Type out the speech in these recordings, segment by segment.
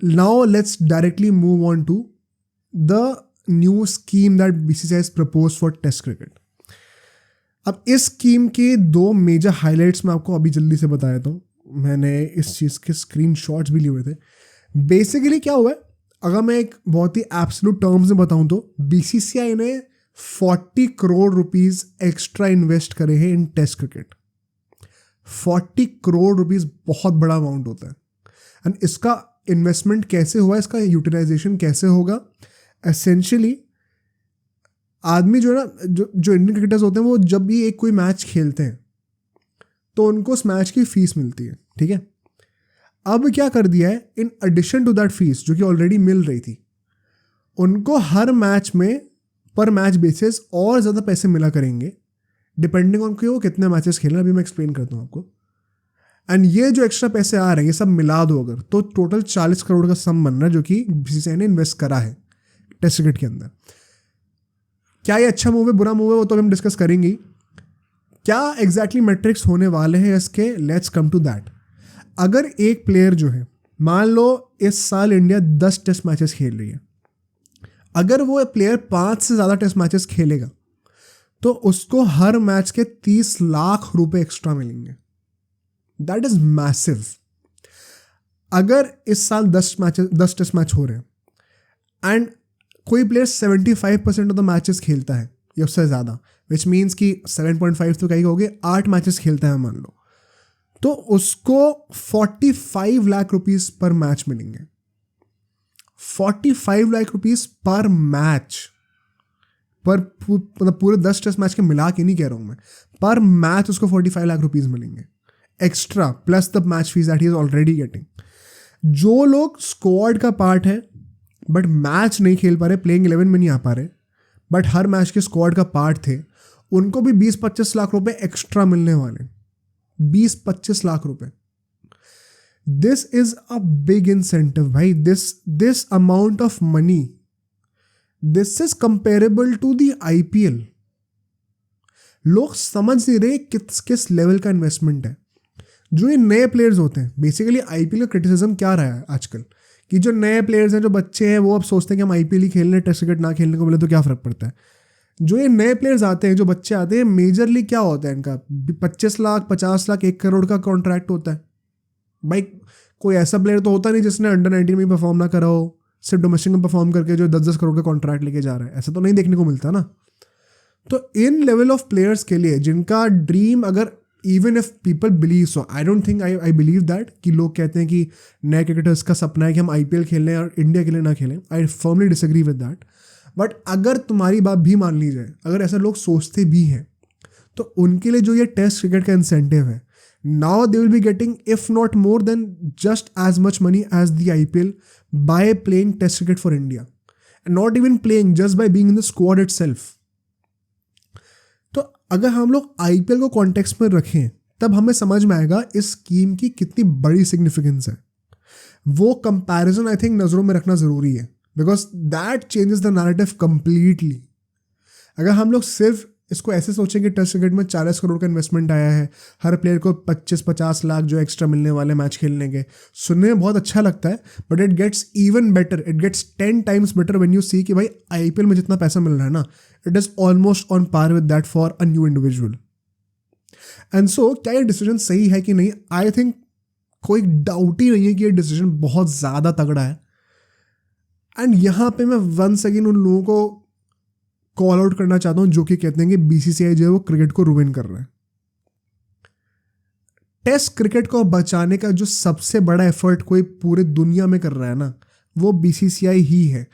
now let's directly move on to the new scheme that BCCI has proposed for test cricket. अब इस scheme के दो major highlights मैं आपको अभी जल्दी से बता देता हूँ. मैंने इस चीज़ के स्क्रीनशॉट्स भी लिए हुए थे. बेसिकली क्या हुआ है, अगर मैं एक बहुत ही एब्सोल्यूट टर्म्स में बताऊँ तो BCCI ने 40 करोड़ रुपीस एक्स्ट्रा इन्वेस्ट करे हैं इन टेस्ट क्रिकेट. 40 करोड़ रुपीस बहुत बड़ा अमाउंट होता है. एंड इसका इन्वेस्टमेंट कैसे हुआ, इसका यूटिलाइजेशन कैसे होगा. एसेंशियली आदमी जो है ना, जो इंडियन क्रिकेटर्स होते हैं, वो जब भी एक कोई मैच खेलते हैं तो उनको उस मैच की फीस मिलती है. ठीक है, अब क्या कर दिया है, in addition to that fees जो कि ऑलरेडी मिल रही थी, उनको हर मैच में पर मैच बेसिस और ज़्यादा पैसे मिला करेंगे डिपेंडिंग ऑन कि वो कितने मैचेस खेल रहे हैं. अभी मैं एक्सप्लेन करता हूँ आपको. एंड ये जो एक्स्ट्रा पैसे आ रहे हैं ये सब मिला दो अगर, तो टोटल 40 करोड़ का सम बन रहा है जो कि BCCI ने इन्वेस्ट करा है टेस्ट क्रिकेट के अंदर. क्या ये अच्छा मूव है बुरा मूव है वो तो हम डिस्कस करेंगे. क्या एग्जैक्टली मेट्रिक्स होने वाले हैं इसके, लेट्स कम टू दैट. अगर एक प्लेयर जो है, मान लो इस साल इंडिया 10 टेस्ट मैचेस खेल रही है, अगर वो प्लेयर 5 से ज़्यादा टेस्ट मैचेस खेलेगा तो उसको हर मैच के 30 लाख रुपए एक्स्ट्रा मिलेंगे. That is massive. अगर इस साल 10 टेस्ट मैच हो रहे हैं एंड कोई प्लेयर 75% ऑफ द मैचेस खेलता है या उससे ज़्यादा, विच मीन्स कि 7.5 तो कहीं हो गए, 8 मैचेस खेलता है मान लो, तो उसको 45 लाख रुपीस पर मैच मिलेंगे. 45 लाख रुपीस पर मैच, पर मतलब पूरे 10 टेस्ट मैच के मिला के नहीं कह रहा हूँ मैं, पर मैच उसको 45 लाख रुपीस मिलेंगे extra plus the match fees that he is already getting. जो लोग स्क्वाड का पार्ट है बट मैच नहीं खेल पा रहे, प्लेइंग 11 में नहीं आ पा रहे, बट हर मैच के स्क्वाड का पार्ट थे, उनको भी 20-25 लाख रुपए एक्स्ट्रा मिलने वाले. 20-25 लाख रुपए. This is a big incentive भाई. This amount of money, this is comparable to the IPL. लोग समझ नहीं रहे किस लेवल का इन्वेस्टमेंट है. जो ये नए प्लेयर्स होते हैं, बेसिकली IPL का क्रिटिसिज्म क्या रहा है आजकल, कि जो नए प्लेयर्स हैं, जो बच्चे हैं, वो अब सोचते हैं कि हम IPL ही खेल रहे हैं, टेस्ट क्रिकेट ना खेलने को मिले तो क्या फ़र्क पड़ता है. जो ये नए प्लेयर्स आते हैं, जो बच्चे आते हैं, मेजरली क्या होता है इनका, 25 लाख 50 लाख 1 करोड़ का कॉन्ट्रैक्ट होता है. भाई कोई ऐसा प्लेयर तो होता नहीं जिसने अंडर 19 में परफॉर्म ना करा हो, सिर्फ डोमेस्टिक में परफॉर्म करके जो 10-10 करोड़ का कॉन्ट्रैक्ट लेके जा रहा है. ऐसा तो नहीं देखने को मिलता ना. तो इन लेवल ऑफ प्लेयर्स के लिए जिनका ड्रीम, अगर even if people believe so, I don't think I believe that, कि लोग कहते हैं कि नए क्रिकेटर्स का सपना है कि हम IPL खेल लें और इंडिया के लिए ना खेलें. I firmly disagree with that. But अगर तुम्हारी बात भी मान ली जाए, अगर ऐसा लोग सोचते भी हैं, तो उनके लिए जो ये टेस्ट क्रिकेट का इंसेंटिव है, now they will be getting if not more than just as much money as the IPL by playing test cricket for India, and not even playing, just by being in the squad itself. तो अगर हम लोग IPL को context में रखें तब हमें समझ में आएगा इस स्कीम की कितनी बड़ी सिग्निफिकेंस है. वो कंपैरिजन आई थिंक नज़रों में रखना ज़रूरी है, because that changes the narrative completely. अगर हम लोग सिर्फ इसको ऐसे सोचें कि टेस्ट क्रिकेट में 40 करोड़ का इन्वेस्टमेंट आया है, हर प्लेयर को 25-50 लाख जो एक्स्ट्रा मिलने वाले मैच खेलने के, सुनने में बहुत अच्छा लगता है, but it gets even better, it gets 10 times better when you see कि भाई IPL में जितना पैसा मिल रहा है ना, it is almost on par with that for a new individual. And so क्या ये डिसीजन सही है कि नहीं, आई थिंक कोई डाउट ही नहीं है कि ये डिसीजन बहुत ज़्यादा तगड़ा है. एंड यहाँ पे मैं वंस अगेन उन लोगों को कॉल आउट करना चाहता हूँ जो कि कहते हैं कि BCCI जो है वो क्रिकेट को रुइन कर रहा है. टेस्ट क्रिकेट को बचाने का जो सबसे बड़ा एफर्ट कोई पूरे दुनिया में कर रहा है ना, वो BCCI ही है.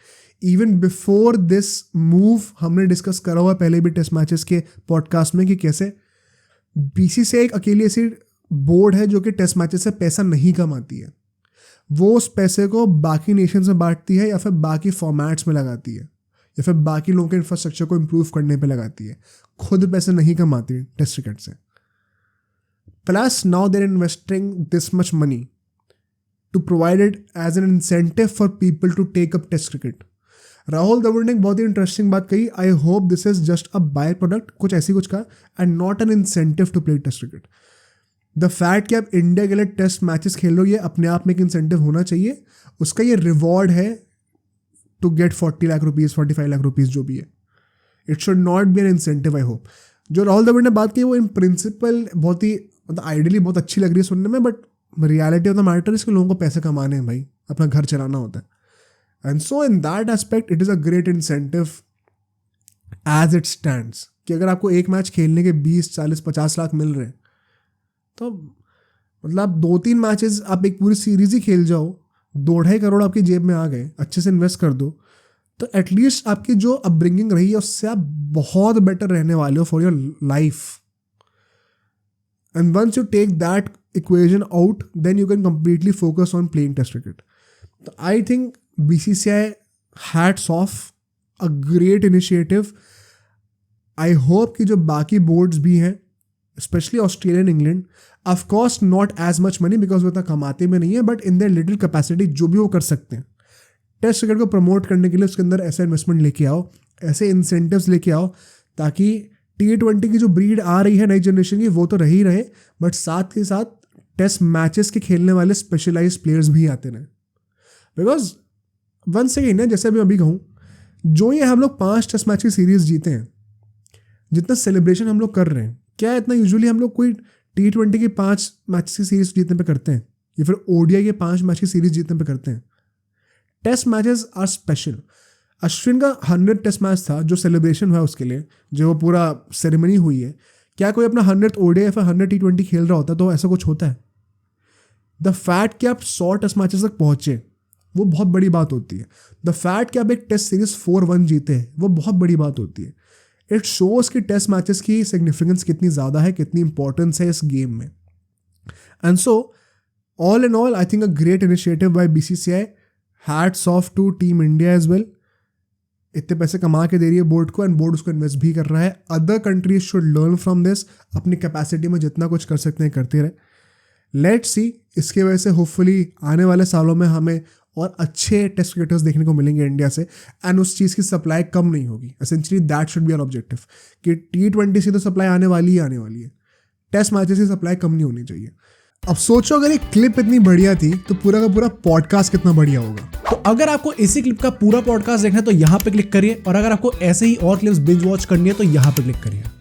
इवन बिफोर दिस मूव हमने डिस्कस करा हुआ पहले भी टेस्ट मैचेस के पॉडकास्ट में कि कैसे BCCI एक अकेली ऐसी बोर्ड है जो कि टेस्ट मैचेस से पैसा नहीं कमाती है. वो उस पैसे को बाकी नेशंस में बांटती है, या फिर बाकी फॉर्मेट्स में लगाती है, या फिर बाकी लोगों के इंफ्रास्ट्रक्चर को इम्प्रूव करने पे लगाती है. खुद पैसे नहीं कमाती टेस्ट क्रिकेट से. Plus now they're investing this much money to provide it as an incentive for people to take up test cricket. Rahul Dravid ने एक बहुत ही इंटरेस्टिंग बात कही, I hope this is just a by product, कुछ ऐसी कुछ का, and not an incentive to play test cricket. The fact कि आप इंडिया के लिए टेस्ट मैचेस खेल लो, ये अपने आप में एक इंसेंटिव होना चाहिए. उसका ये रिवॉर्ड है to get 40 lakh rupees 45 lakh rupees जो भी है. It should not be an incentive. I hope जो राहुल द्रविड़ ने बात की वो इन प्रिंसिपल बहुत ही मतलब आइडियली बहुत अच्छी लग रही है सुनने में, but reality of the matter इसके लोगों को पैसे कमाने हैं भाई, अपना घर चलाना होता है. And so in that aspect it is a great incentive as it stands कि अगर आपको एक मैच खेलने के 20, 40, 50 लाख मिल रहे हैं तो मतलब आप 2-3 मैचेस आप एक पूरी सीरीज ही खेल जाओ, 2-2.5 करोड़ आपकी जेब में आ गए, अच्छे से इन्वेस्ट कर दो, तो एटलीस्ट आपकी जो अपब्रिंगिंग रही है उससे आप बहुत बेटर रहने वाले हो for your life. And once you take that equation out then you can completely focus on playing test cricket. तो I think BCCI hats off, a great initiative. I hope कि जो बाकी बोर्ड्स भी हैं specially Australia and England, of course not as much money because वो इतना कमाते में नहीं है, but in their little capacity जो भी वो कर सकते हैं टेस्ट क्रिकेट को प्रमोट करने के लिए उसके अंदर ऐसा इन्वेस्टमेंट लेके आओ, ऐसे इंसेंटिव्स लेके आओ ताकि T20 की जो ब्रीड आ रही है नई जनरेशन की वो तो रही रहे, बट साथ के साथ टेस्ट मैचेस के खेलने वाले स्पेशलाइज प्लेयर्स भी आते रहे. बिकॉज वन सेकेंड है, जैसे मैं अभी कहूँ, जो ये हम लोग 5 टेस्ट मैच की सीरीज जीते हैं, जितना सेलिब्रेशन हम लोग कर रहे हैं, क्या इतना यूजुअली हम लोग कोई T20 की 5 मैच की सीरीज जीतने पे करते हैं या फिर ODI के 5 मैच की सीरीज जीतने पे करते हैं? Test matches are special. Ashwin का 100 टेस्ट मैच था जो सेलिब्रेशन हुआ उसके लिए, जो पूरा सेरेमनी हुई है. क्या कोई अपना 100th ODI या फिर 100 T20 खेल रहा होता तो ऐसा कुछ होता है? द फैक्ट कि आप 100 टेस्ट मैचेस तक पहुंचे वो बहुत बड़ी बात होती है. द फैक्ट कि आप एक टेस्ट सीरीज 4-1 जीते हैं वो बहुत बड़ी बात होती है. इट शोज कि टेस्ट मैचेस की सिग्निफिकेंस कितनी ज़्यादा है, कितनी इंपॉर्टेंस है इस गेम में. And so all in all I think a great initiative by BCCI. Hats off to team India as well. इतने पैसे कमा के दे रही है बोर्ड को एंड बोर्ड उसको इन्वेस्ट भी कर रहा है. Other countries should learn from this. अपनी कैपेसिटी में जितना कुछ कर सकते हैं करते रहे. लेट्स सी, इसकी वजह से होपफुली आने वाले सालों में हमें और अच्छे टेस्ट क्रिकेटर्स देखने को मिलेंगे इंडिया से, एंड उस चीज़ की सप्लाई कम नहीं होगी. Essentially that should be our objective कि T20 से तो सप्लाई आने वाली ही आने वाली है, टेस्ट मैचेस की सप्लाई कम नहीं होनी चाहिए. अब सोचो अगर ये क्लिप इतनी बढ़िया थी तो पूरा का पूरा पॉडकास्ट कितना बढ़िया होगा. तो अगर आपको इसी क्लिप का पूरा पॉडकास्ट देखना है तो यहाँ पे क्लिक करिए, और अगर आपको ऐसे ही और क्लिप्स बिंज वॉच करनी है तो यहाँ पे क्लिक करिए.